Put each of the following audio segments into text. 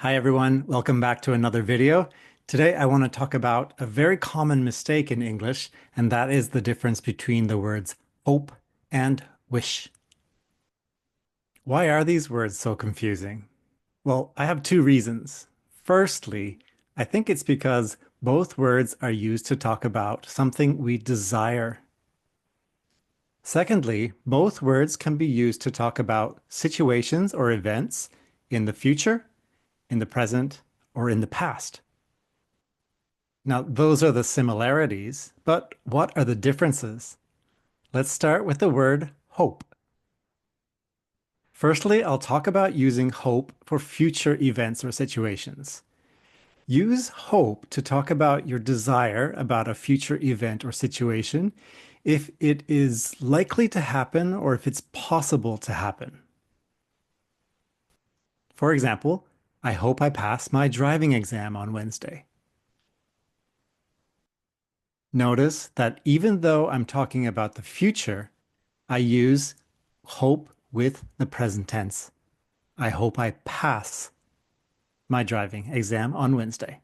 Hi everyone, welcome back to another video. Today I want to talk about a very common mistake in English, and that is the difference between the words hope and wish. Why are these words so confusing? Well, I have two reasons. Firstly, I think it's because both words are used to talk about something we desire. Secondly, both words can be used to talk about situations or events in the future, in the present, or in the past. Now, those are the similarities, but what are the differences? Let's start with the word hope. Firstly, I'll talk about using hope for future events or situations. Use hope to talk about your desire about a future event or situation if it is likely to happen or if it's possible to happen. For example, I hope I pass my driving exam on Wednesday. Notice that even though I'm talking about the future, I use hope with the present tense. I hope I pass my driving exam on Wednesday.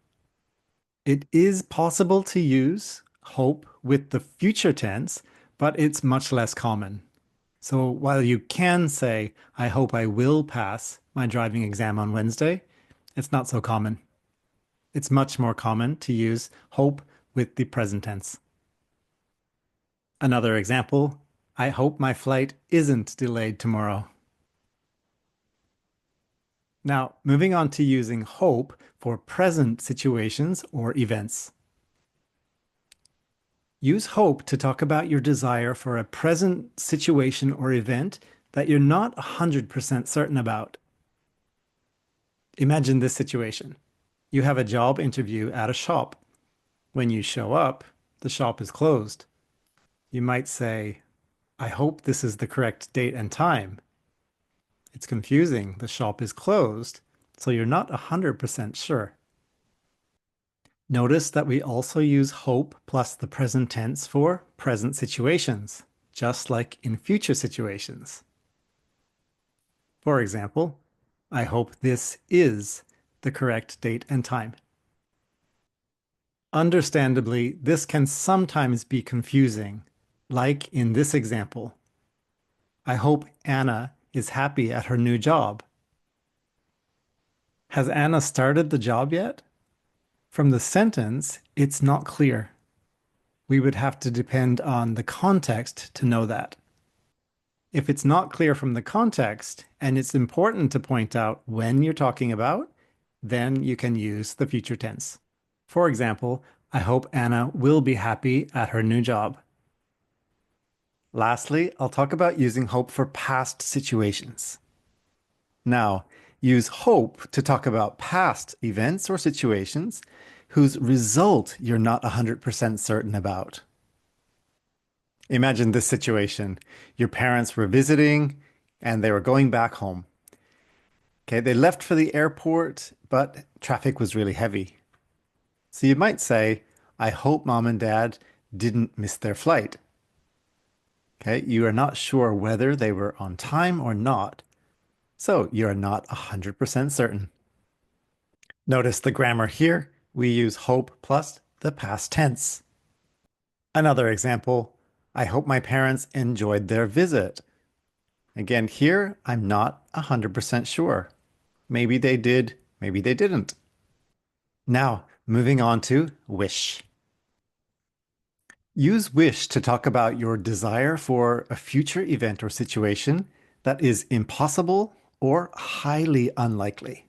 It is possible to use hope with the future tense, but it's much less common. So while you can say, I hope I will pass my driving exam on Wednesday, it's not so common. It's much more common to use hope with the present tense. Another example, I hope my flight isn't delayed tomorrow. Now, moving on to using hope for present situations or events. Use hope to talk about your desire for a present situation or event that you're not 100% certain about. Imagine this situation. You have a job interview at a shop. When you show up, the shop is closed. You might say, I hope this is the correct date and time. It's confusing. The shop is closed, so you're not 100% sure. Notice that we also use hope plus the present tense for present situations, just like in future situations. For example, I hope this is the correct date and time. Understandably, this can sometimes be confusing, like in this example. I hope Anna is happy at her new job. Has Anna started the job yet? From the sentence, it's not clear. We would have to depend on the context to know that. If it's not clear from the context, and it's important to point out when you're talking about, then you can use the future tense. For example, I hope Anna will be happy at her new job. Lastly, I'll talk about using hope for past situations. Now, use hope to talk about past events or situations whose result you're not 100% certain about. Imagine this situation. Your parents were visiting and they were going back home. Okay, they left for the airport, but traffic was really heavy. So you might say, I hope mom and dad didn't miss their flight. Okay, you are not sure whether they were on time or not, so you are not 100% certain. Notice the grammar here. We use hope plus the past tense. Another example, I hope my parents enjoyed their visit. Again, here, I'm not 100% sure. Maybe they did, maybe they didn't. Now, moving on to wish. Use wish to talk about your desire for a future event or situation that is impossible or highly unlikely.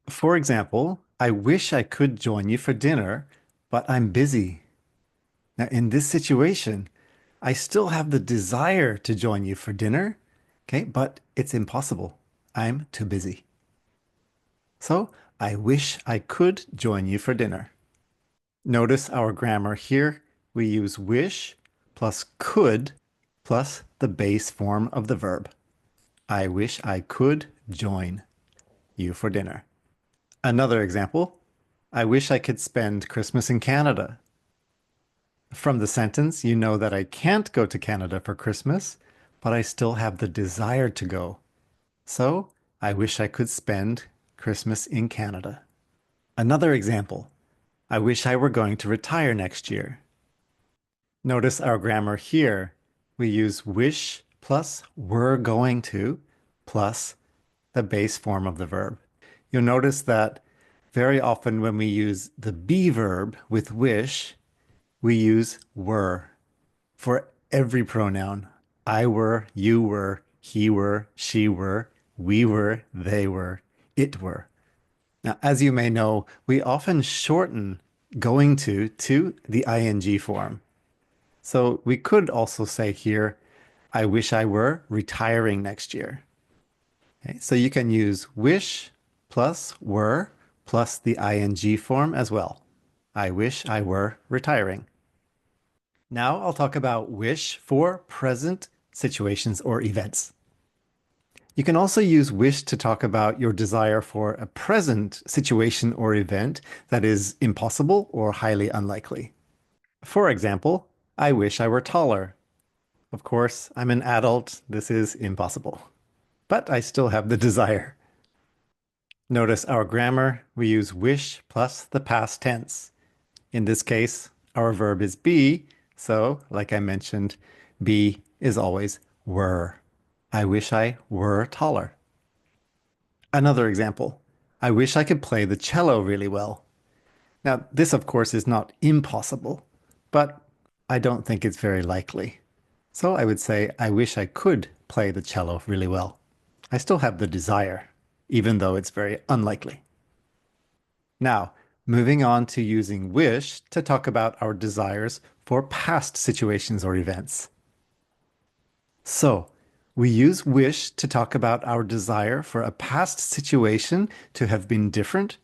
For example, I wish I could join you for dinner, but I'm busy. Now, in this situation, I still have the desire to join you for dinner, okay, but it's impossible. I'm too busy. So, I wish I could join you for dinner. Notice our grammar here. We use wish plus could plus the base form of the verb. I wish I could join you for dinner. Another example, I wish I could spend Christmas in Canada. From the sentence, you know that I can't go to Canada for Christmas, but I still have the desire to go. So, I wish I could spend Christmas in Canada. Another example. I wish I were going to retire next year. Notice our grammar here. We use wish plus were going to plus the base form of the verb. You'll notice that very often when we use the be verb with wish, we use were for every pronoun. I were, you were, he were, she were, we were, they were, it were. Now, as you may know, we often shorten going to the ing form. So we could also say here, I wish I were retiring next year. Okay, so you can use wish plus were plus the ing form as well. I wish I were retiring. Now I'll talk about wish for present situations or events. You can also use wish to talk about your desire for a present situation or event that is impossible or highly unlikely. For example, I wish I were taller. Of course, I'm an adult. This is impossible. But I still have the desire. Notice our grammar, we use wish plus the past tense. In this case, our verb is be, so like I mentioned, be is always were. I wish I were taller. Another example, I wish I could play the cello really well. Now, this of course is not impossible, but I don't think it's very likely. So I would say, I wish I could play the cello really well. I still have the desire, even though it's very unlikely. Now, moving on to using wish to talk about our desires for past situations or events. So, we use wish to talk about our desire for a past situation to have been different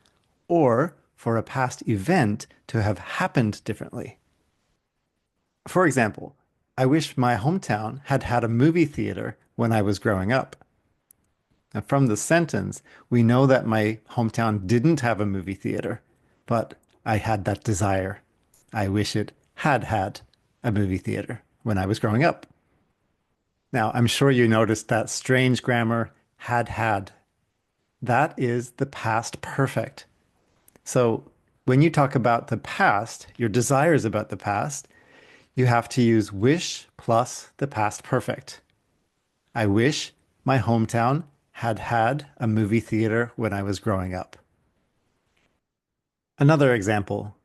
or for a past event to have happened differently. For example, I wish my hometown had had a movie theater when I was growing up. And from the sentence, we know that my hometown didn't have a movie theater, but I had that desire. I wish it had had a movie theater when I was growing up. Now, I'm sure you noticed that strange grammar, had had. That is the past perfect. So when you talk about the past, your desires about the past, you have to use wish plus the past perfect. I wish my hometown had had a movie theater when I was growing up. Another example.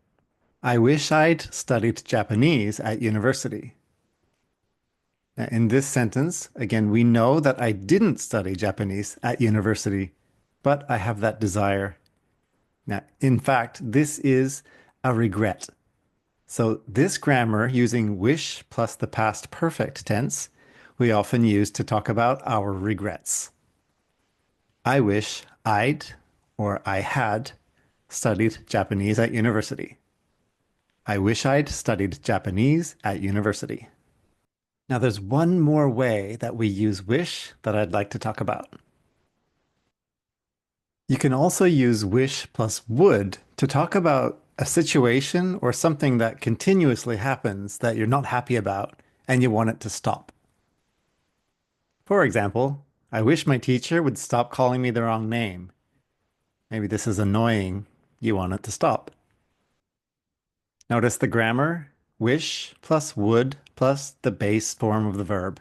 I wish I'd studied Japanese at university. Now, in this sentence, again, we know that I didn't study Japanese at university, but I have that desire. Now, in fact, this is a regret. So this grammar using wish plus the past perfect tense, we often use to talk about our regrets. I wish I'd or I had studied Japanese at university. I wish I'd studied Japanese at university. Now there's one more way that we use wish that I'd like to talk about. You can also use wish plus would to talk about a situation or something that continuously happens that you're not happy about and you want it to stop. For example, I wish my teacher would stop calling me the wrong name. Maybe this is annoying. You want it to stop. Notice the grammar, wish plus would plus the base form of the verb.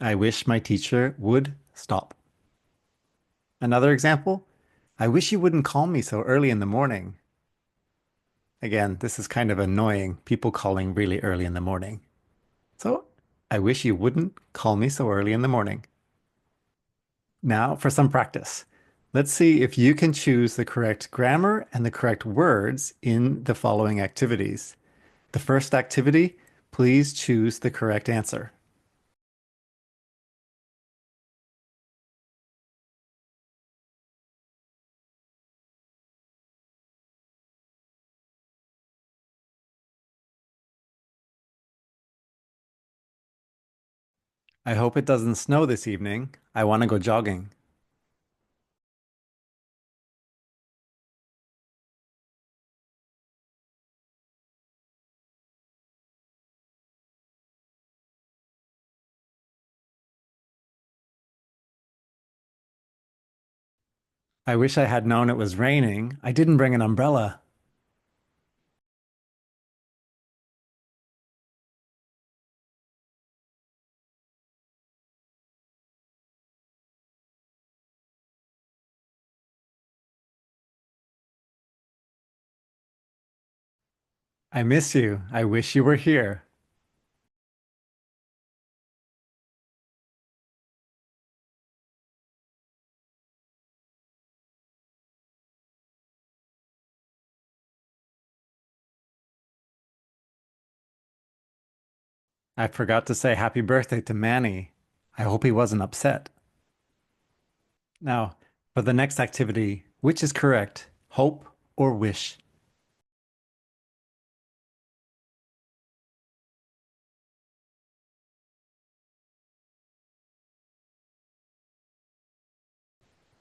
I wish my teacher would stop. Another example, I wish you wouldn't call me so early in the morning. Again, this is kind of annoying, people calling really early in the morning. So, I wish you wouldn't call me so early in the morning. Now for some practice. Let's see if you can choose the correct grammar and the correct words in the following activities. The first activity, please choose the correct answer. I hope it doesn't snow this evening. I want to go jogging. I wish I had known it was raining. I didn't bring an umbrella. I miss you. I wish you were here. I forgot to say happy birthday to Manny. I hope he wasn't upset. Now, for the next activity, which is correct? Hope or wish?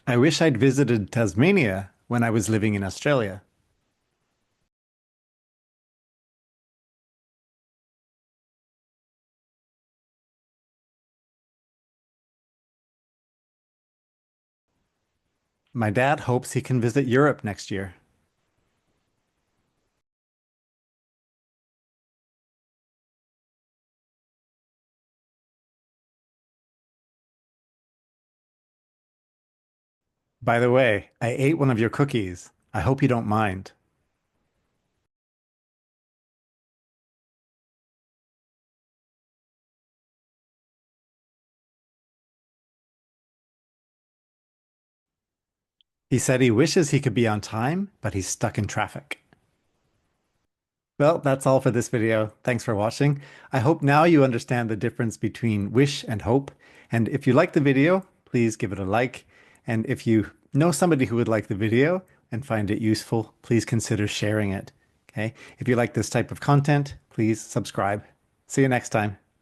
I wish I'd visited Tasmania when I was living in Australia. My dad hopes he can visit Europe next year. By the way, I ate one of your cookies. I hope you don't mind. He said he wishes he could be on time, but he's stuck in traffic. Well, that's all for this video. Thanks for watching. I hope now you understand the difference between wish and hope. And if you like the video, please give it a like. And if you know somebody who would like the video and find it useful, please consider sharing it. Okay? If you like this type of content, please subscribe. See you next time.